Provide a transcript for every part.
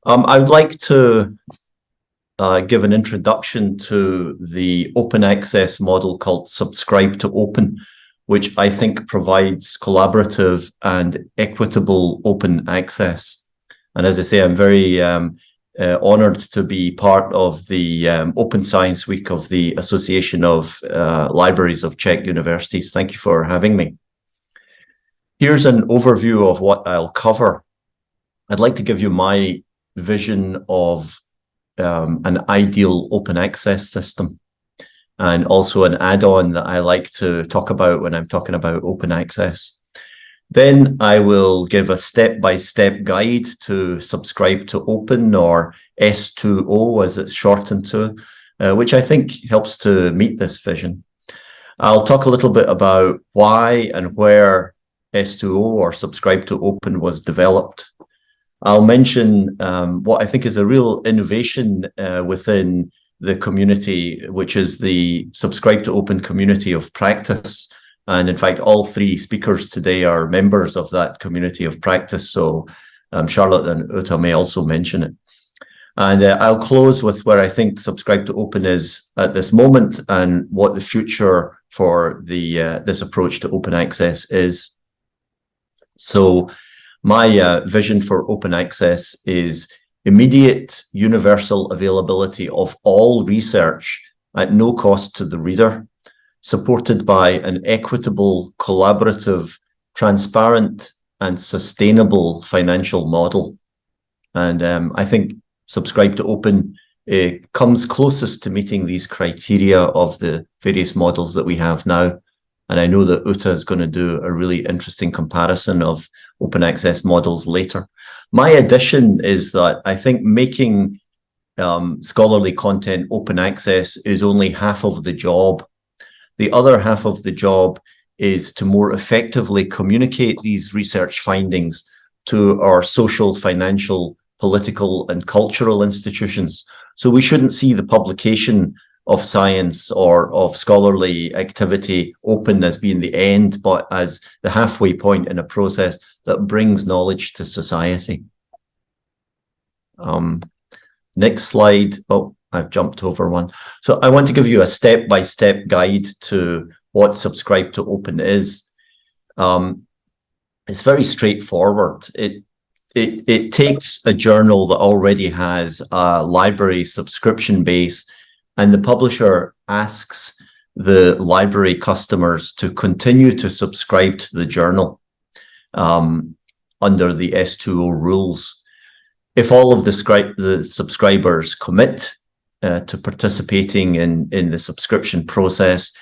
I'd like to give an introduction to the open access model called Subscribe to Open, which I think provides collaborative and equitable open access. And as I say, I'm very honored to be part of the Open Science Week of the Association of Libraries of Czech Universities. Thank you for having me. Here's an overview of what I'll cover. I'd like to give you my vision of an ideal open access system, and also an add-on that I like to talk about when I'm talking about open access. Then I will give a step-by-step guide to Subscribe to Open, or S2O as it's shortened to, which I think helps to meet this vision. I'll talk a little bit about why and where S2O, or Subscribe to Open, was developed. I'll mention what I think is a real innovation within the community, which is the Subscribe to Open community of practice. And in fact, all three speakers today are members of that community of practice. So Charlotte and Uta may also mention it. And I'll close with where I think Subscribe to Open is at this moment and what the future for this approach to open access is. So my vision for open access is immediate universal availability of all research at no cost to the reader, supported by an equitable, collaborative, transparent, and sustainable financial model. And I think Subscribe to Open comes closest to meeting these criteria of the various models that we have now. And I know that Uta is going to do a really interesting comparison of open access models later. My addition is that I think making scholarly content open access is only half of the job. The other half of the job is to more effectively communicate these research findings to our social, financial, political, and cultural institutions. So we shouldn't see the publication of science or of scholarly activity open as being the end, but as the halfway point in a process that brings knowledge to society. Next slide. Oh, I've jumped over one. So I want to give you a step-by-step guide to what Subscribe to Open is. It's very straightforward. It takes a journal that already has a library subscription base, and the publisher asks the library customers to continue to subscribe to the journal under the S2O rules. If all of the subscribers commit to participating in the subscription process,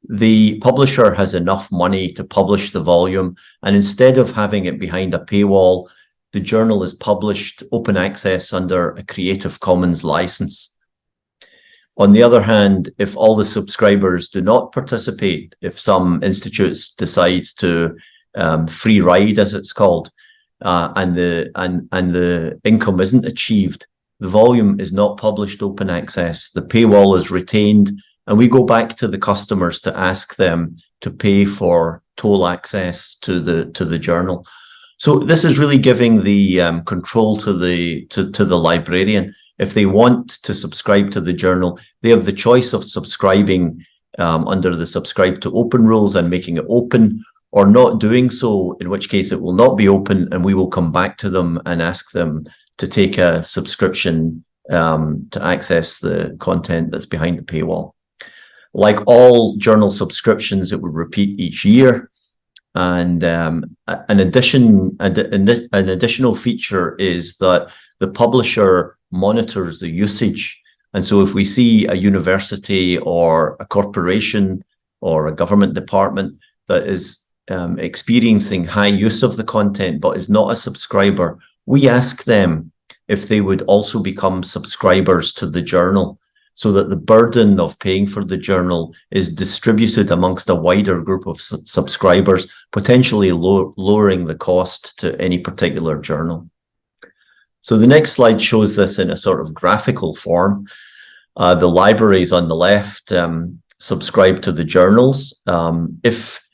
the publisher has enough money to publish the volume, and instead of having it behind a paywall, the journal is published open access under a Creative Commons license. On the other hand, if all the subscribers do not participate, if some institutes decide to free ride, as it's called, and the income isn't achieved, the volume is not published open access. The paywall is retained, and we go back to the customers to ask them to pay for toll access to the journal. So this is really giving the control to the librarian. If they want to subscribe to the journal, they have the choice of subscribing under the Subscribe to Open rules and making it open, or not doing so, in which case it will not be open, and we will come back to them and ask them to take a subscription to access the content that's behind the paywall. Like all journal subscriptions, it will repeat each year. And an additional feature is that the publisher monitors the usage. And so if we see a university or a corporation or a government department that is experiencing high use of the content but is not a subscriber, we ask them if they would also become subscribers to the journal, so that the burden of paying for the journal is distributed amongst a wider group of subscribers, potentially lowering the cost to any particular journal. So the next slide shows this in a sort of graphical form. The libraries on the left subscribe to the journals. If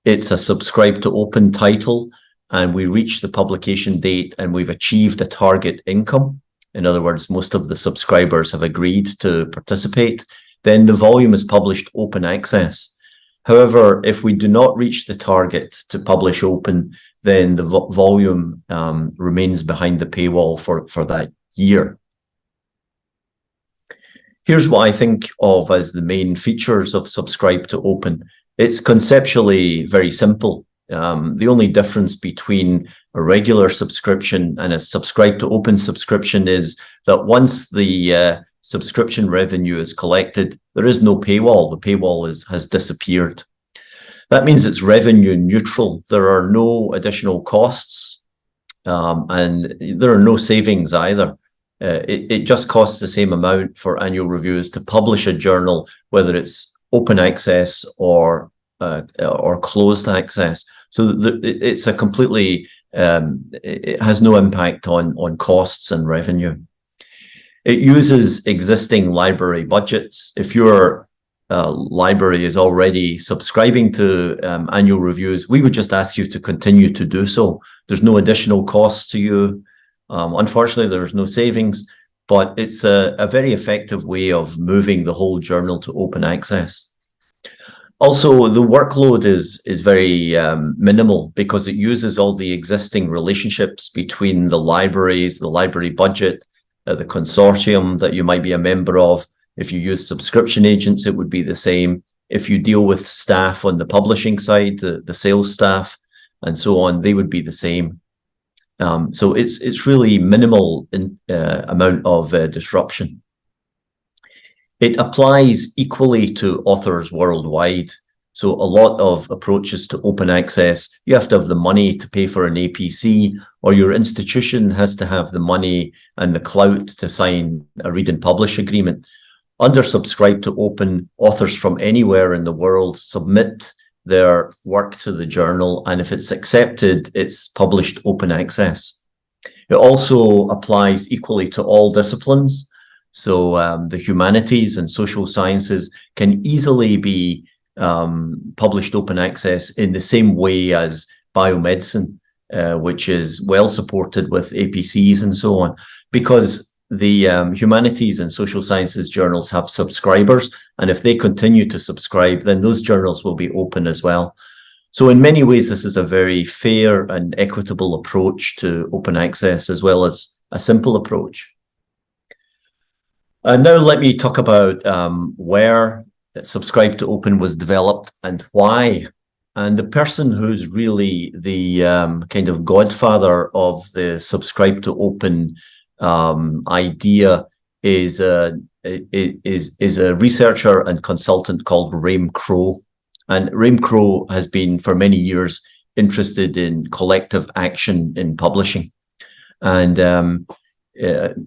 it's a Subscribe to Open title, and we reach the publication date and we've achieved a target income, in other words, most of the subscribers have agreed to participate, then the volume is published open access. However, if we do not reach the target to publish open, then the volume remains behind the paywall for that year. Here's what I think of as the main features of Subscribe to Open. It's conceptually very simple. The only difference between a regular subscription and a Subscribe to Open subscription is that once the subscription revenue is collected, there is no paywall. The paywall has disappeared. That means it's revenue neutral. There are no additional costs, and there are no savings either. It just costs the same amount for annual reviews to publish a journal, whether it's open access or closed access. So it's a completely, it has no impact on costs and revenue. It uses existing library budgets. If your library is already subscribing to annual reviews, we would just ask you to continue to do so. There's no additional costs to you. Unfortunately, there's no savings, but it's a very effective way of moving the whole journal to open access. Also, the workload is very minimal because it uses all the existing relationships between the libraries, the library budget, the consortium that you might be a member of. If you use subscription agents, it would be the same. If you deal with staff on the publishing side, the sales staff, and so on, they would be the same. So it's really minimal amount of disruption. It applies equally to authors worldwide. So a lot of approaches to open access, you have to have the money to pay for an APC, or your institution has to have the money and the clout to sign a read and publish agreement. Under Subscribe to Open, authors from anywhere in the world submit their work to the journal, and if it's accepted, it's published open access. It also applies equally to all disciplines. So the humanities and social sciences can easily be published open access in the same way as biomedicine, which is well supported with APCs and so on, because the humanities and social sciences journals have subscribers, and if they continue to subscribe, then those journals will be open as well. So in many ways, this is a very fair and equitable approach to open access, as well as a simple approach. Now let me talk about where Subscribe to Open was developed and why. And the person who's really the kind of godfather of the Subscribe to Open idea is a researcher and consultant called Raim Crowe. And Raim Crowe has been for many years interested in collective action in publishing. And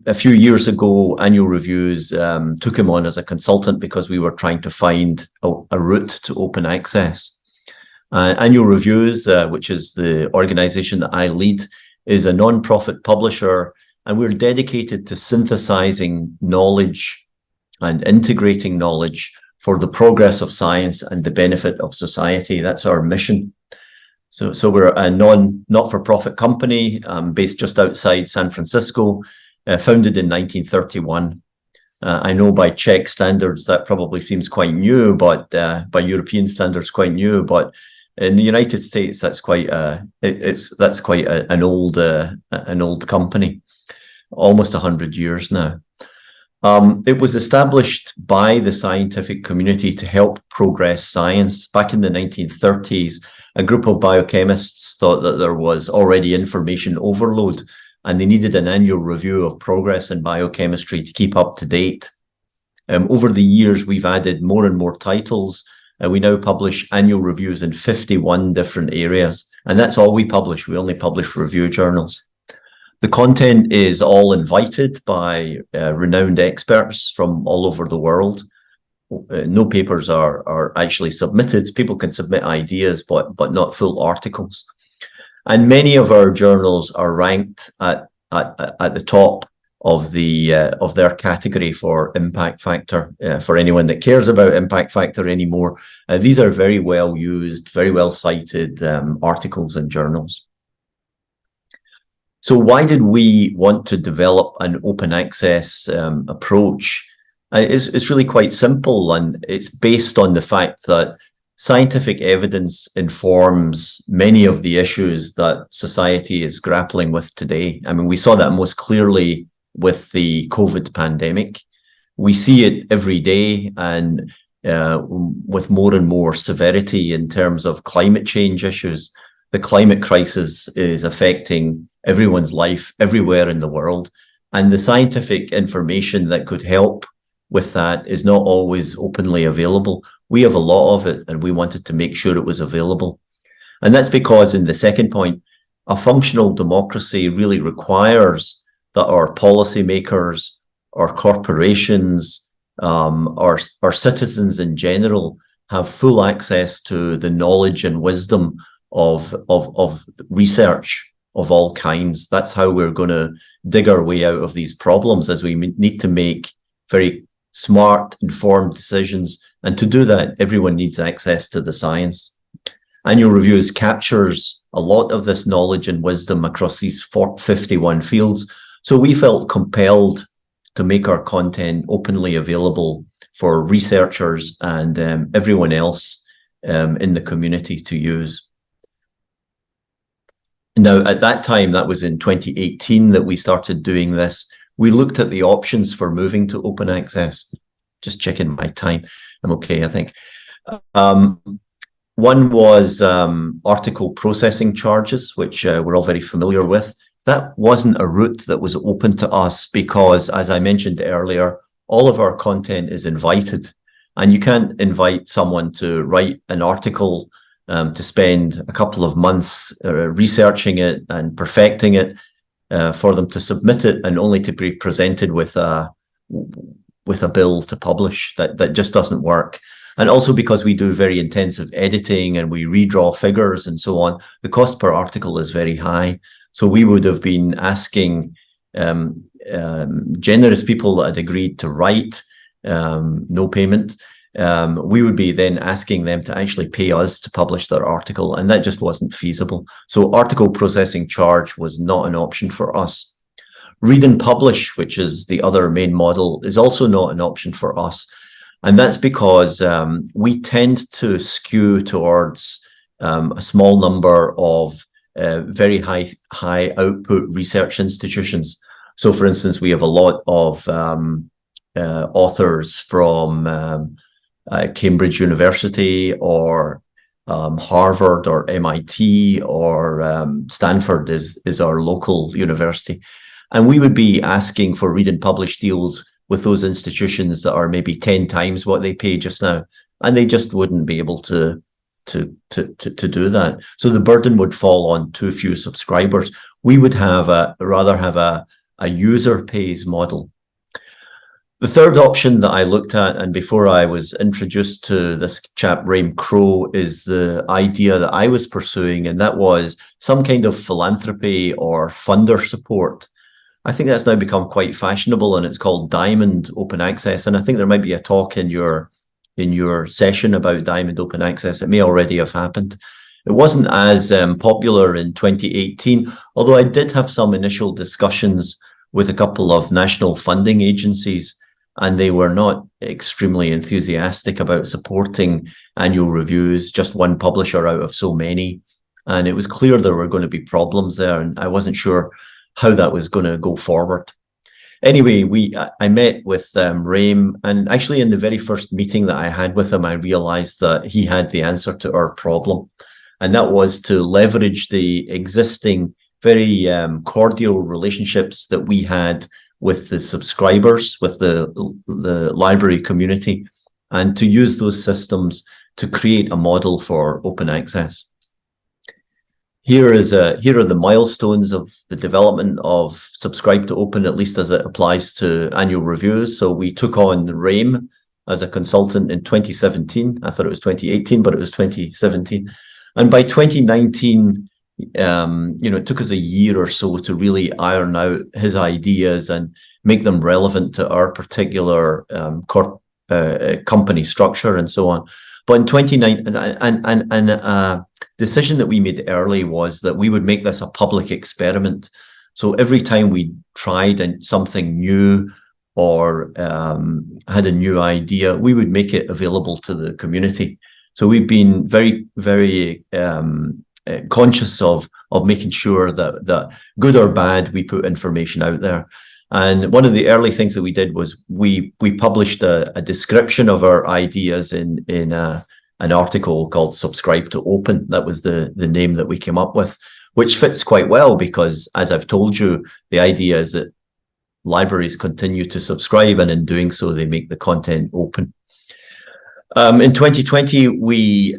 a few years ago, Annual Reviews took him on as a consultant because we were trying to find a route to open access. Annual Reviews, which is the organization that I lead, is a non-profit publisher, and we're dedicated to synthesizing knowledge and integrating knowledge for the progress of science and the benefit of society. That's our mission. So we're a not-for-profit company based just outside San Francisco, founded in 1931. I know by Czech standards that probably seems quite new, but by European standards quite new. But in the United States, that's quite an old company, almost 100 years now. It was established by the scientific community to help progress science. Back in the 1930s, a group of biochemists thought that there was already information overload, and they needed an annual review of progress in biochemistry to keep up to date. Over the years, we've added more and more titles. We now publish annual reviews in 51 different areas, and that's all we publish. We only publish review journals. The content is all invited by renowned experts from all over the world. No papers are actually submitted. People can submit ideas, but not full articles. And many of our journals are ranked at the top of their category for impact factor. For anyone that cares about impact factor anymore, these are very well used, very well cited articles and journals. So why did we want to develop an open access approach? It's really quite simple, and it's based on the fact that scientific evidence informs many of the issues that society is grappling with today. I mean, we saw that most clearly with the COVID pandemic. We see it every day, and with more and more severity in terms of climate change issues. The climate crisis is affecting everyone's life everywhere in the world, and the scientific information that could help with that is not always openly available. We have a lot of it, and we wanted to make sure it was available. And that's because, in the second point, a functional democracy really requires that our policymakers, our corporations, our citizens in general have full access to the knowledge and wisdom of research of all kinds. That's how we're going to dig our way out of these problems, as we need to make very smart, informed decisions. And to do that, everyone needs access to the science. Annual Reviews captures a lot of this knowledge and wisdom across these 51 fields. So we felt compelled to make our content openly available for researchers and everyone else in the community to use. Now, at that time, that was in 2018 that we started doing this. We looked at the options for moving to open access. Just checking my time. I'm okay, I think. One was article processing charges, which we're all very familiar with. That wasn't a route that was open to us because, as I mentioned earlier, all of our content is invited, and you can't invite someone to write an article to spend a couple of months researching it and perfecting it for them to submit it and only to be presented with a bill to publish. That just doesn't work. And also because we do very intensive editing and we redraw figures and so on, the cost per article is very high. So we would have been asking generous people that had agreed to write, no payment. We would be then asking them to actually pay us to publish their article, and that just wasn't feasible. So article processing charge was not an option for us. Read and publish, which is the other main model, is also not an option for us. And that's because we tend to skew towards a small number of very high output research institutions. So, for instance, we have a lot of authors from Cambridge University or Harvard or MIT or Stanford is our local university. And we would be asking for read and publish deals with those institutions that are maybe 10 times what they pay just now. And they just wouldn't be able to do that. So the burden would fall on too few subscribers. We would rather have a user pays model. The third option that I looked at, and before I was introduced to this chap, Raim Crowe, is the idea that I was pursuing, and that was some kind of philanthropy or funder support. I think that's now become quite fashionable, and it's called Diamond Open Access. And I think there might be a talk in your session about Diamond Open Access. It may already have happened. It wasn't as popular in 2018, although I did have some initial discussions with a couple of national funding agencies, and they were not extremely enthusiastic about supporting Annual Reviews, just one publisher out of so many. And it was clear there were going to be problems there, and I wasn't sure how that was going to go forward. Anyway, I met with Raim, and actually in the very first meeting that I had with him, I realized that he had the answer to our problem, and that was to leverage the existing very cordial relationships that we had with the subscribers, with the library community, and to use those systems to create a model for open access. Here are the milestones of the development of Subscribe to Open, at least as it applies to Annual Reviews. So we took on Raim as a consultant in 2017. I thought it was 2018, but it was 2017. And by 2019, it took us a year or so to really iron out his ideas and make them relevant to our particular company structure and so on. But in 2019, decision that we made early was that we would make this a public experiment. So every time we tried something new or had a new idea, we would make it available to the community. So we've been very, very conscious of making sure that good or bad, we put information out there. And one of the early things that we did was we published a description of our ideas in an article called Subscribe to Open. That was the name that we came up with, which fits quite well because, as I've told you, the idea is that libraries continue to subscribe, and in doing so, they make the content open. In 2020, we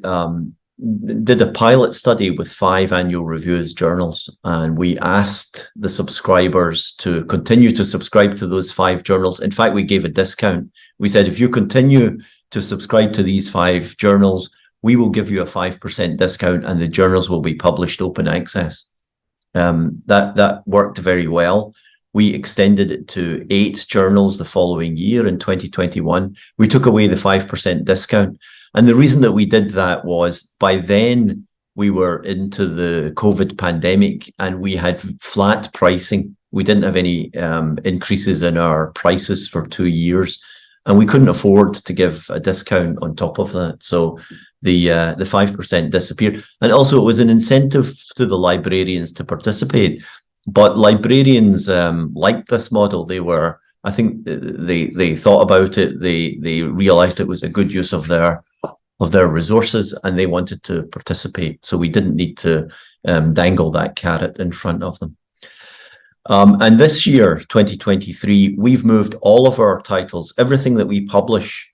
did a pilot study with 5 annual reviews journals, and we asked the subscribers to continue to subscribe to those 5 journals. In fact, we gave a discount. We said, if you continue to subscribe to these 5 journals, we will give you a 5% discount, and the journals will be published open access. That worked very well. We extended it to 8 journals the following year in 2021. We took away the 5% discount. And the reason that we did that was by then we were into the COVID pandemic and we had flat pricing. We didn't have any increases in our prices for 2 years, and we couldn't afford to give a discount on top of that. So the 5% disappeared. And also it was an incentive to the librarians to participate. But librarians liked this model. I think they thought about it. They realized it was a good use of their resources, and they wanted to participate. So we didn't need to dangle that carrot in front of them. And this year, 2023, we've moved all of our titles, everything that we publish,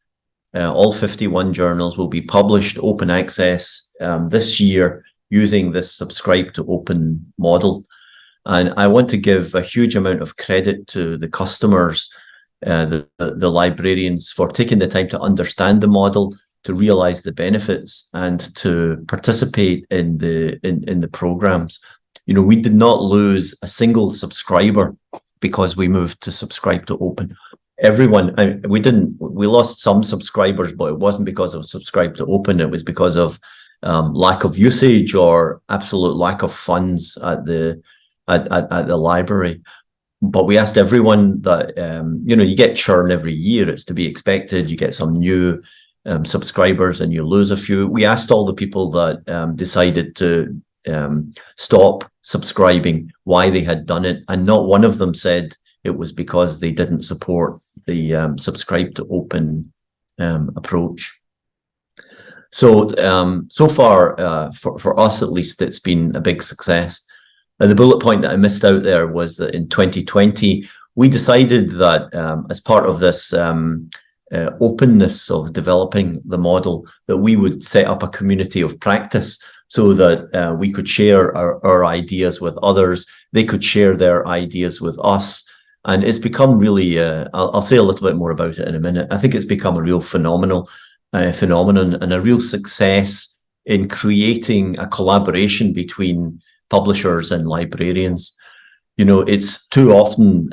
all 51 journals will be published open access this year using this Subscribe to Open model. And I want to give a huge amount of credit to the customers, the librarians, for taking the time to understand the model, to realize the benefits, and to participate in the programs. You know, we did not lose a single subscriber because we moved to Subscribe to Open. We lost some subscribers, but it wasn't because of Subscribe to Open. It was because of lack of usage or absolute lack of funds at the library. But we asked everyone that, you get churn every year. It's to be expected. You get some new subscribers and you lose a few. We asked all the people that decided to stop subscribing why they had done it, and not one of them said it was because they didn't support the Subscribe to Open approach. So far, for us at least, it's been a big success. And the bullet point that I missed out there was that in 2020, we decided that as part of this openness of developing the model, that we would set up a community of practice so that we could share our ideas with others. They could share their ideas with us. And it's become really, I'll say a little bit more about it in a minute. I think it's become a real phenomenon and a real success in creating a collaboration between publishers and librarians. You know, it's too often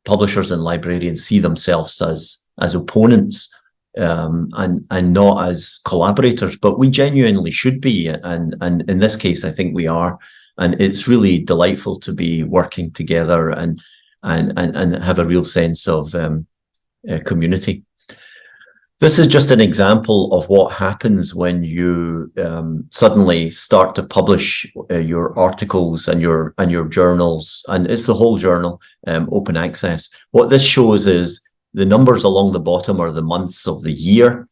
publishers and librarians see themselves as opponents and not as collaborators, but we genuinely should be. And in this case, I think we are. And it's really delightful to be working together and have a real sense of community. This is just an example of what happens when you suddenly start to publish your articles and your journals, and it's the whole journal open access. What this shows is the numbers along the bottom are the months of the year,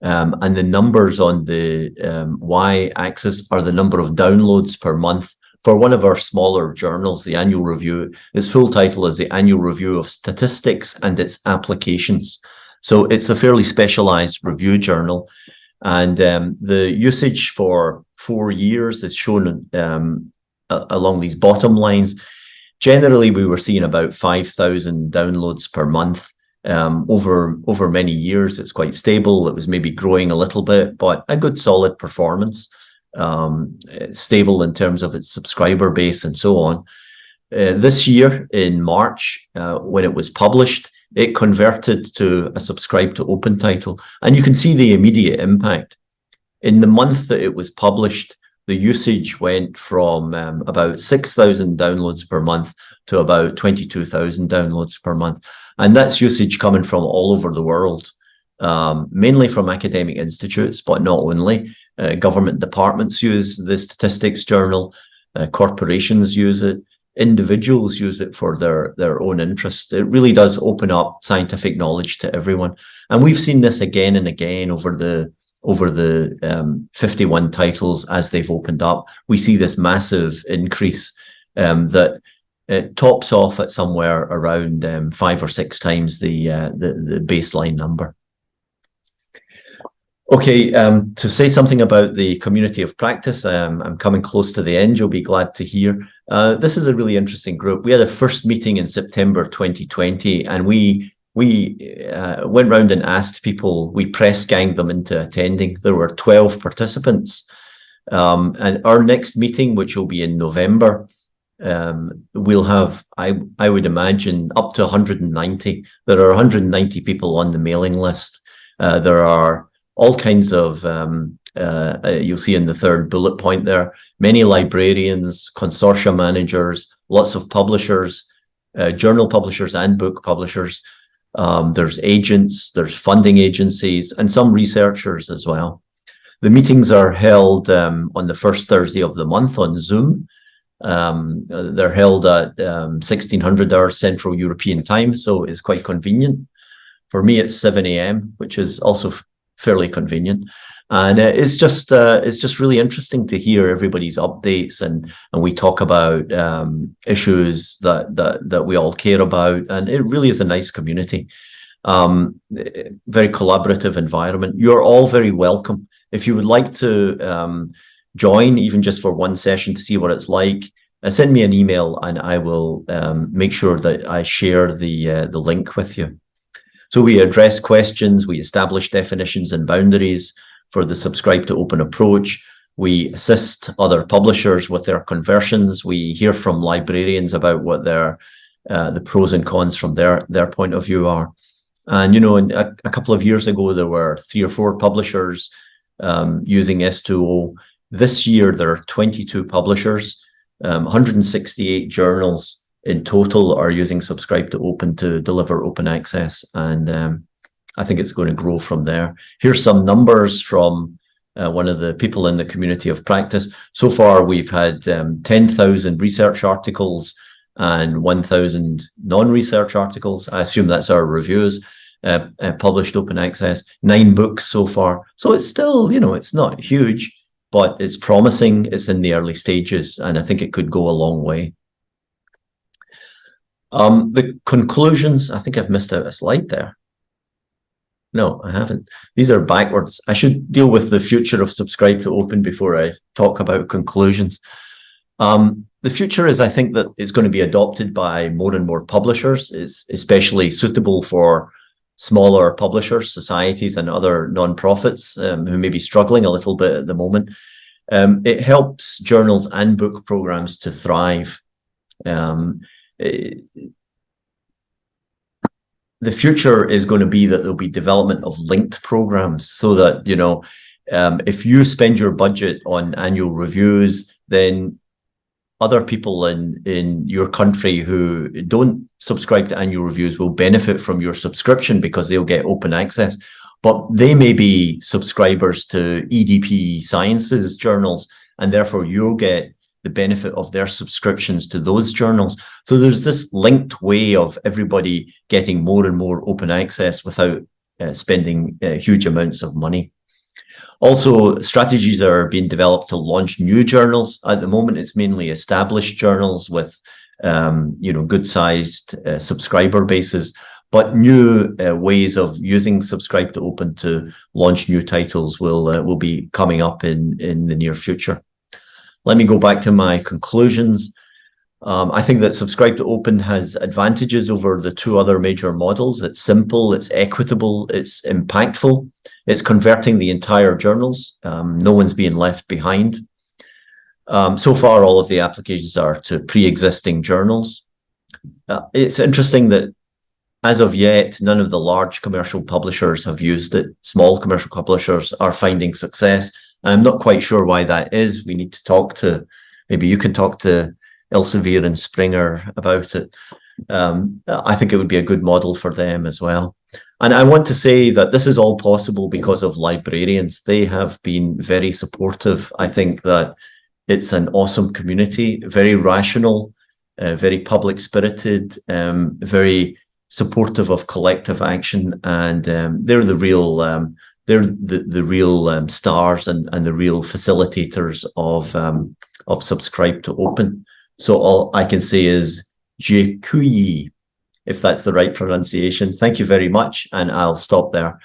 and the numbers on the y-axis are the number of downloads per month. For one of our smaller journals, the Annual Review, its full title is the Annual Review of Statistics and its Applications. So it's a fairly specialized review journal, and the usage for 4 years is shown along these bottom lines. Generally, we were seeing about 5,000 downloads per month. Over many years, it's quite stable. It was maybe growing a little bit, but a good solid performance. Stable in terms of its subscriber base and so on. This year in March, when it was published, it converted to a Subscribe to Open title, and you can see the immediate impact. In the month that it was published, the usage went from about 6,000 downloads per month to about 22,000 downloads per month. And that's usage coming from all over the world, mainly from academic institutes, but not only. Government departments use the Statistics Journal, corporations use it, individuals use it for their own interests. It really does open up scientific knowledge to everyone. And we've seen this again and again over the 51 titles as they've opened up. We see this massive increase that it tops off at somewhere around 5 or 6 times the baseline number. Okay, to say something about the community of practice, I'm coming close to the end, you'll be glad to hear. This is a really interesting group. We had a first meeting in September 2020, and we went round and asked people, we press ganged them into attending. There were 12 participants. And our next meeting, which will be in November, we'll have, I would imagine, up to 190. There are 190 people on the mailing list. There are all kinds of, you'll see in the third bullet point there, many librarians, consortia managers, lots of publishers, journal publishers and book publishers. There's agents, there's funding agencies, and some researchers as well. The meetings are held on the first Thursday of the month on Zoom. They're held at 1600 hours Central European time, so it's quite convenient. For me, it's 7 a.m., which is also fairly convenient. And it's just really interesting to hear everybody's updates, and we talk about issues that we all care about, and it really is a nice community. Very collaborative environment. You're all very welcome. If you would like to join, even just for one session to see what it's like, send me an email and I will make sure that I share the link with you. So we address questions, we establish definitions and boundaries for the subscribe to open approach. We assist other publishers with their conversions. We hear from librarians about what the pros and cons from their point of view are. And, you know, a couple of years ago, there were 3 or 4 publishers using S2O. This year, there are 22 publishers, 168 journals in total are using Subscribe to Open to deliver open access. And I think it's going to grow from there. Here's some numbers from one of the people in the community of practice. So far, we've had 10,000 research articles and 1,000 non-research articles. I assume that's our reviews, published open access, 9 books so far. So it's still, you know, it's not huge, but it's promising. It's in the early stages, and I think it could go a long way. The conclusions, I think I've missed out a slide there. No, I haven't. These are backwards. I should deal with the future of Subscribe to Open before I talk about conclusions. The future is, I think, that it's going to be adopted by more and more publishers. It's especially suitable for smaller publishers, societies, and other non-profits who may be struggling a little bit at the moment. It helps journals and book programs to thrive. The future is going to be that there'll be development of linked programs, so that, you know, if you spend your budget on annual reviews, then other people in your country who don't subscribe to annual reviews will benefit from your subscription because they'll get open access. But they may be subscribers to EDP Sciences journals, and therefore you'll get the benefit of their subscriptions to those journals. So there's this linked way of everybody getting more and more open access without spending huge amounts of money. Also, strategies are being developed to launch new journals. At the moment, it's mainly established journals with you know, good-sized subscriber bases, but new ways of using Subscribe to Open to launch new titles will be coming up in the near future. Let me go back to my conclusions. I think that Subscribe to Open has advantages over the 2 other major models. It's simple, it's equitable, it's impactful, it's converting the entire journals. No one's being left behind. So far, all of the applications are to pre-existing journals. It's interesting that as of yet, none of the large commercial publishers have used it. Small commercial publishers are finding success. I'm not quite sure why that is. We need to talk to, maybe you can talk to Elsevier and Springer about it. I think it would be a good model for them as well. And I want to say that this is all possible because of librarians. They have been very supportive. I think that it's an awesome community, very rational, very public spirited, very supportive of collective action, and they're the real stars and the real facilitators of Subscribe to Open. So all I can say is Dziękuję, if that's the right pronunciation. Thank you very much, and I'll stop there.